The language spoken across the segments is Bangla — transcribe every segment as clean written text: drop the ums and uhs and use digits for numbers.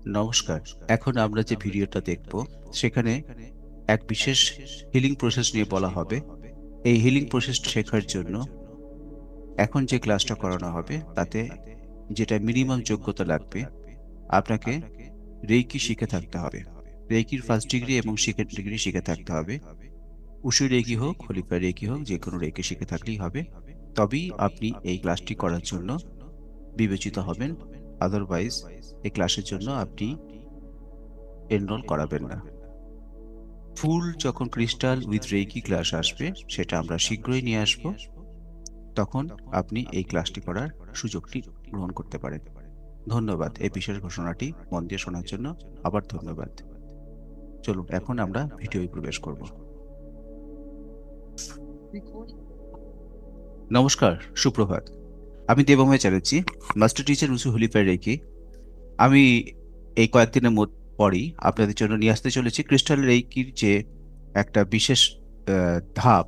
নমস্কার। এখন আমরা যে ভিডিওটা দেখব সেখানে এক বিশেষ হিলিং প্রসেস নিয়ে বলা হবে। এই হিলিং প্রসেসটা শেখার জন্য এখন যে ক্লাসটা করানো হবে তাতে যেটা মিনিমাম যোগ্যতা লাগবে, আপনাকে রেইকি শিখে থাকতে হবে। রেইকির ফার্স্ট ডিগ্রি এবং সেকেন্ড ডিগ্রি শিখে থাকতে হবে। উশু রেইকি হোক, হলিফা রেইকি হোক, যে কোনো রেইকি শিখে থাকলেই হবে। তবেই আপনি এই ক্লাসটি করার জন্য বিবেচিত হবেন। আদারওয়াইজ এই ক্লাসের জন্য আপনি এনরোল করাবেন না। ফুল যখন ক্রিস্টাল উইথ রেইকি ক্লাস আসবে, সেটা আমরা শীঘ্রই নিয়ে আসব। তখন আপনি এই ক্লাসটি করার সুযোগটি গ্রহণ করতে পারেন। ধন্যবাদ এই বিশেষ ঘোষণাটি মন দিয়ে শোনার জন্য। আবার ধন্যবাদ। চলুন এখন আমরা ভিডিওয় প্রবেশ করব। নমস্কার, সুপ্রভাত। আমি দেবময় চ্যাটার্জি, মাস্টার টিচার উঁচু হলিফাই রেইকি। আমি এই কয়েকদিনের পরই আপনাদের জন্য নিয়ে আসতে চলেছি ক্রিস্টাল রেইকির যে একটা বিশেষ ধাপ,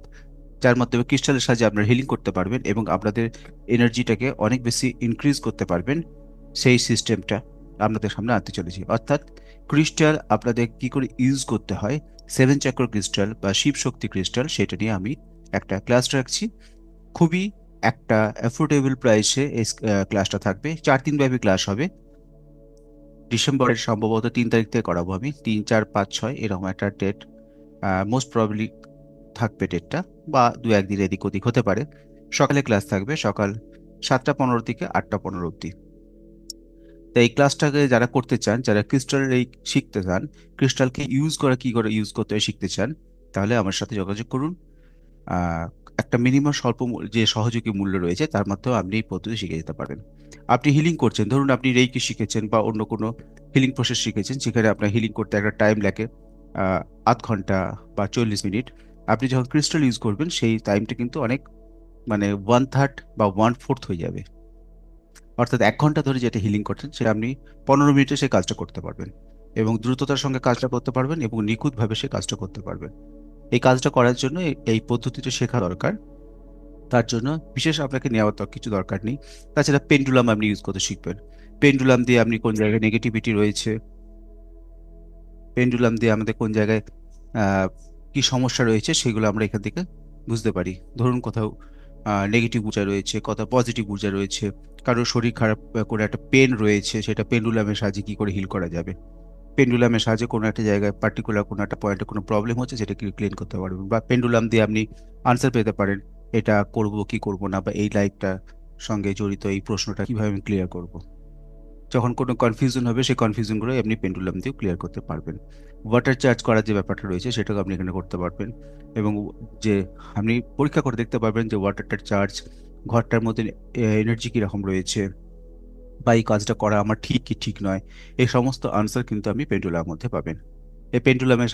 যার মাধ্যমে ক্রিস্টালের সাহায্যে আপনারা হিলিং করতে পারবেন এবং আপনাদের এনার্জিটাকে অনেক বেশি ইনক্রিজ করতে পারবেন। সেই সিস্টেমটা আপনাদের সামনে আনতে চলেছি। অর্থাৎ ক্রিস্টাল আপনাদের কি করে ইউজ করতে হয়, সেভেন চক্র ক্রিস্টাল বা শিব শক্তি ক্রিস্টাল, সেটা নিয়ে আমি একটা ক্লাস রাখছি। খুবই একটা অ্যাফোর্ডেবল প্রাইসে এই ক্লাসটা থাকবে। 4 দিন ব্যাপী ক্লাস হবে। ডিসেম্বরের সম্ভবত 3 তারিখ থেকে করাবো আমি, 3, 4, 5, 6 এরকম একটা ডেট মোস্ট প্রবাবলি থাকবে ডেটটা, বা 2-1 দিন এদিক ওদিক হতে পারে। সকালে ক্লাস থাকবে, সকাল 7টা 15 থেকে 8টা 15 অবধি। তো এই ক্লাসটাকে যারা করতে চান, যারা ক্রিস্টাল এই শিখতে চান, ক্রিস্টালকে ইউজ করা কি করে ইউজ করতে হয় শিখতে চান, তাহলে আমার সাথে যোগাযোগ করুন। আহ, একটা মিনিমাম যে সহযোগী মূল্য রয়েছে তার মাধ্যমে আপনি এই পদ্ধতি শিখে যেতে পারবেন। আপনি হিলিং করছেন, ধরুন আপনি রেইকি শিখেছেন বা অন্য কোনো হিলিং প্রসেস শিখেছেন, যেখানে আপনার হিলিং করতে একটা টাইম লাগে আহ, আধ ঘন্টা বা 40 মিনিট। আপনি যখন ক্রিস্টাল ইউজ করবেন সেই টাইমটা কিন্তু অনেক, মানে 1/3 বা 1/4 হয়ে যাবে। অর্থাৎ 1 ঘন্টা ধরে যেটা হিলিং করছেন সেটা আপনি 15 মিনিটে সেই কাজটা করতে পারবেন, এবং দ্রুততার সঙ্গে কাজটা করতে পারবেন এবং নিখুঁতভাবে সেই কাজটা করতে পারবেন। এই কাজটা করার জন্য এই পদ্ধতিটা শেখা দরকার। তার জন্য বিশেষ আপনাকে নেওয়ার তো কিছু দরকার নেই। তাছাড়া পেন্ডুলাম আপনি ইউজ করতে শিখবেন। পেন্ডুলাম দিয়ে আপনি কোন জায়গায় নেগেটিভিটি রয়েছে, পেন্ডুলাম দিয়ে আমাদের কোন জায়গায় আহ, কি সমস্যা রয়েছে, সেগুলো আমরা এখান থেকে বুঝতে পারি। ধরুন কোথাও নেগেটিভ ঊর্জা রয়েছে, কোথাও পজিটিভ ঊর্জা রয়েছে, কারোর শরীর খারাপ করে একটা পেন রয়েছে, সেটা পেন্ডুলামের সাহায্যে কি করে হিল করা যাবে। পেন্ডুলামের সাহায্যে কোনো একটা জায়গায় পার্টিকুলার কোনো একটা পয়েন্টে কোনো প্রবলেম হচ্ছে, সেটা কি ক্লিন করতে পারবেন, বা পেন্ডুলাম দিয়ে আপনি আনসার পেতে পারেন, এটা করব কি করব না, বা এই লাইফটা সঙ্গে জড়িত এই প্রশ্নটা কিভাবে আমি ক্লিয়ার করব। যখন কোনো কনফিউশন হবে সেই কনফিউশনগুলো আপনি পেন্ডুলাম দিয়ে ক্লিয়ার করতে পারবেন। ওয়াটার চার্জ করার যে ব্যাপারটা রয়েছে সেটাও আপনি এখানে করতে পারবেন। এবং যে আপনি পরীক্ষা করে দেখতে পারবেন যে ওয়াটারটার চার্জ, ঘরটার মধ্যে এনার্জি কীরকম রয়েছে, বা এই কাজটা করা আমার ঠিক কি ঠিক নয়, এই সমস্ত আনসার কিন্তু আপনি পেন্ডুলামের মধ্যে পাবেন। এই পেন্ডুলামের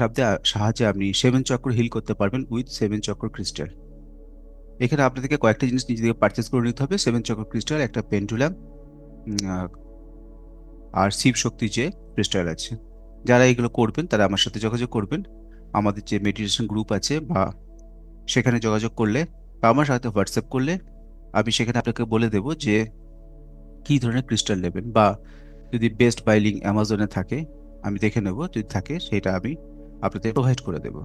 সাহায্যে আপনি 7 চক্র হিল করতে পারবেন উইথ 7 চক্র ক্রিস্টাল। এখানে আপনাদেরকে কয়েকটা জিনিস নিজেদেরকে পারচেস করে নিতে হবে: 7 চক্র ক্রিস্টাল, একটা পেন্ডুলাম, আর শিব শক্তি যে ক্রিস্টাল আছে। যারা এগুলো করবেন তারা আমার সাথে যোগাযোগ করবেন। আমাদের যে মেডিটেশন গ্রুপ আছে, বা সেখানে যোগাযোগ করলে বা আমার সাথে হোয়াটসঅ্যাপ করলে আমি সেখানে আপনাকে বলে দেবো যে কী ধরনের ক্রিস্টাল নেবেন, বা যদি বেস্ট বাই লিঙ্ক অ্যামাজনে থাকে আমি দেখে নেব, যদি থাকে সেটা আমি আপনাদের প্রোভাইড করে দেবো।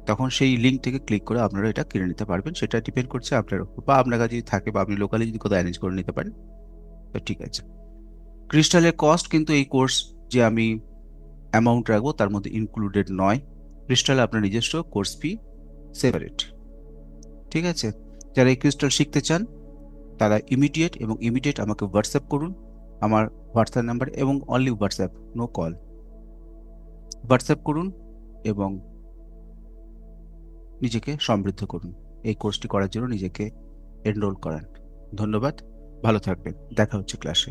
তখন সেই লিঙ্ক থেকে ক্লিক করে আপনারা এটা কিনে নিতে পারবেন। সেটা ডিপেন্ড করছে আপনার উপর, বা আপনার কাছে যদি থাকে বা আপনি লোকালি যদি কোথাও অ্যারেঞ্জ করে নিতে পারেন তো ঠিক আছে। ক্রিস্টালের কস্ট কিন্তু এই কোর্স যে আমি অ্যামাউন্ট রাখবো তার মধ্যে ইনক্লুডেড নয়। ক্রিস্টাল আপনার নিজস্ব কোর্স ফি সেপারেট। ঠিক আছে। যারা এই ক্রিস্টাল শিখতে চান তারা ইমিডিয়েট আমাকে হোয়াটসঅ্যাপ করুন। আমার হোয়াটসঅ্যাপ নাম্বার, এবং only WhatsApp, no call. WhatsApp করুন এবং নিজেকে সমৃদ্ধ করুন। এই কোর্সটি করার জন্য নিজেকে এনরোল করান। ধন্যবাদ, ভালো থাকবেন, দেখা হচ্ছে ক্লাসে।